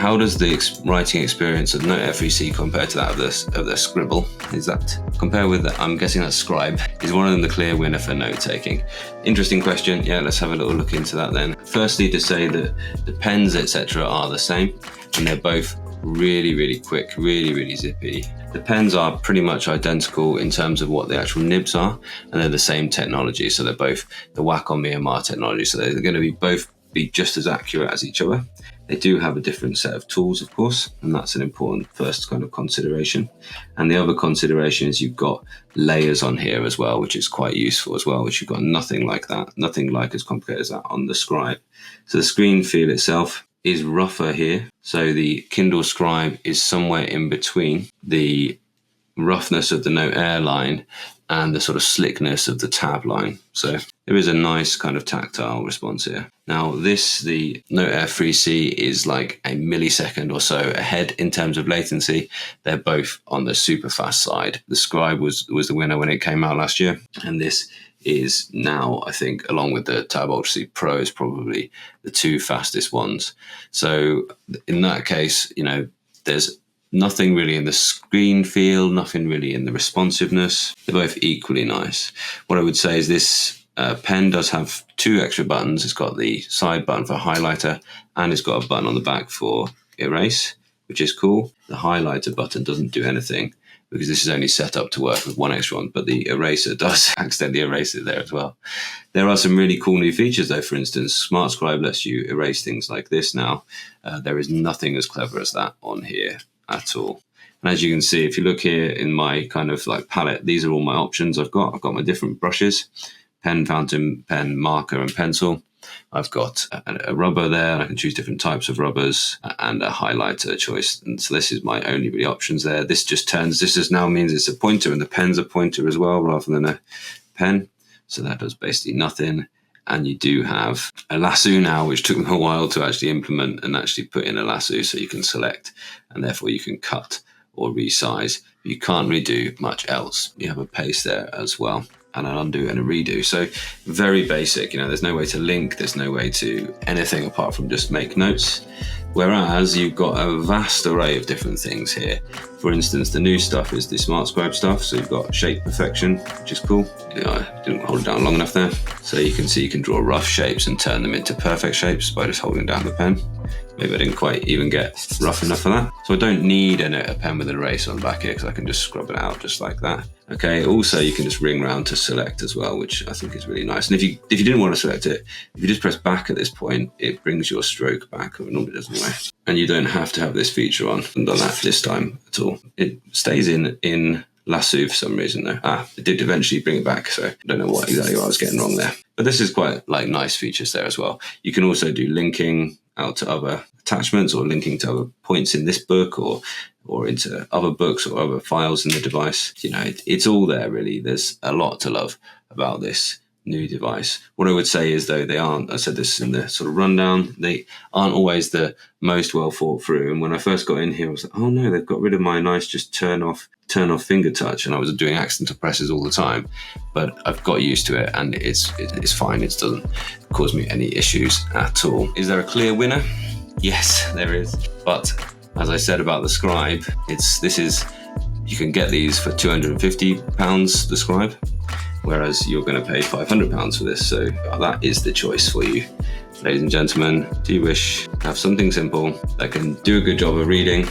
how does the writing experience of Note Air3C compare to that of the Scribble? Is that, compare with, I'm guessing that's Scribe. Is one of them the clear winner for note taking? Interesting question. Yeah, let's have a little look into that then. Firstly, to say that the pens, etc. are the same, and they're both really quick, really zippy. The pens are pretty much identical in terms of what the actual nibs are, and they're the same technology. So they're both the Wacom EMR technology. So they're going to both be just as accurate as each other. They do have a different set of tools, of course, and that's an important first kind of consideration. And the other consideration is you've got layers on here as well, which is quite useful as well, which you've got nothing like that, nothing like as complicated as that on the Scribe. So the screen feel itself is rougher here. So the Kindle Scribe is somewhere in between the roughness of the Note Air line and the sort of slickness of the Tab line. So there is a nice kind of tactile response here. Now the Note Air 3C is like a millisecond or so ahead in terms of latency. They're both on the super fast side. The Scribe was the winner when it came out last year, and this is now, I think, along with the Tab Ultra C Pro, is probably the two fastest ones. So in that case, there's nothing really in the screen feel, nothing really in the responsiveness. They're both equally nice. What I would say is this pen does have two extra buttons. It's got the side button for highlighter, and it's got a button on the back for erase, which is cool. The highlighter button doesn't do anything because this is only set up to work with one extra one, but the eraser does accidentally erase it there as well. There are some really cool new features though. For instance, Smart Scribe lets you erase things like this now. There is nothing as clever as that on here at all. And as you can see, if you look here in my kind of like palette, these are all my options I've got my different brushes: pen, fountain pen, marker, and pencil. I've got a rubber there, and I can choose different types of rubbers, and a highlighter choice. And so this is my only really options there. This just now means it's a pointer, and the pen's a pointer as well rather than a pen. So that does basically nothing. And you do have a lasso now, which took me a while to actually implement and actually put in a lasso, so you can select and therefore you can cut or resize. But you can't really do much else. You have a paste there as well, and an undo and a redo. So very basic, there's no way to link, there's no way to anything apart from just make notes. Whereas you've got a vast array of different things here. For instance, the new stuff is the Smart Scribe stuff. So you've got shape perfection, which is cool. I didn't hold it down long enough there. So you can see you can draw rough shapes and turn them into perfect shapes by just holding down the pen. Maybe I didn't quite even get rough enough for that. So I don't need a pen with an eraser on the back here, because I can just scrub it out just like that. Okay, also you can just ring round to select as well, which I think is really nice. And if you didn't want to select it, if you just press back at this point, it brings your stroke back, or it normally does anyway. And you don't have to have this feature on. I haven't done that this time at all. It stays in lasso for some reason though. It did eventually bring it back, so I don't know exactly what I was getting wrong there. But this is quite like nice features there as well. You can also do linking out to other attachments, or linking to other points in this book, or into other books or other files in the device. It's all there really. There's a lot to love about this new device. What I would say is though, they aren't, I said this in the sort of rundown, they aren't always the most well thought through. And when I first got in here, I was like, oh no, they've got rid of my nice just turn off finger touch, and I was doing accidental presses all the time. But I've got used to it, and it's fine. It doesn't cause me any issues at all. Is there a clear winner? Yes, there is. But as I said about the Scribe, you can get these for £250, the Scribe, whereas you're going to pay £500 for this. So that is the choice for you. Ladies and gentlemen, do you wish to have something simple that can do a good job of reading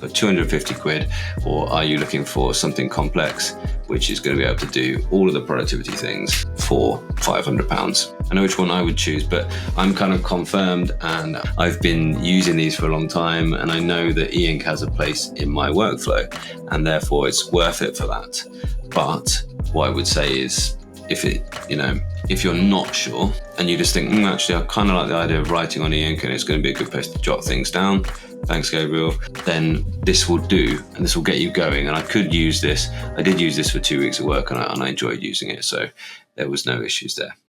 for 250 quid, or are you looking for something complex which is going to be able to do all of the productivity things for £500? I know which one I would choose, but I'm kind of confirmed, and I've been using these for a long time, and I know that Eink has a place in my workflow, and therefore it's worth it for that. But what I would say is, if you're not sure and you just think, actually I kind of like the idea of writing on Eink and it's going to be a good place to jot things down, thanks Gabriel, then this will do, and this will get you going. And I could use this. I did use this for 2 weeks at work, and I enjoyed using it, so there was no issues there.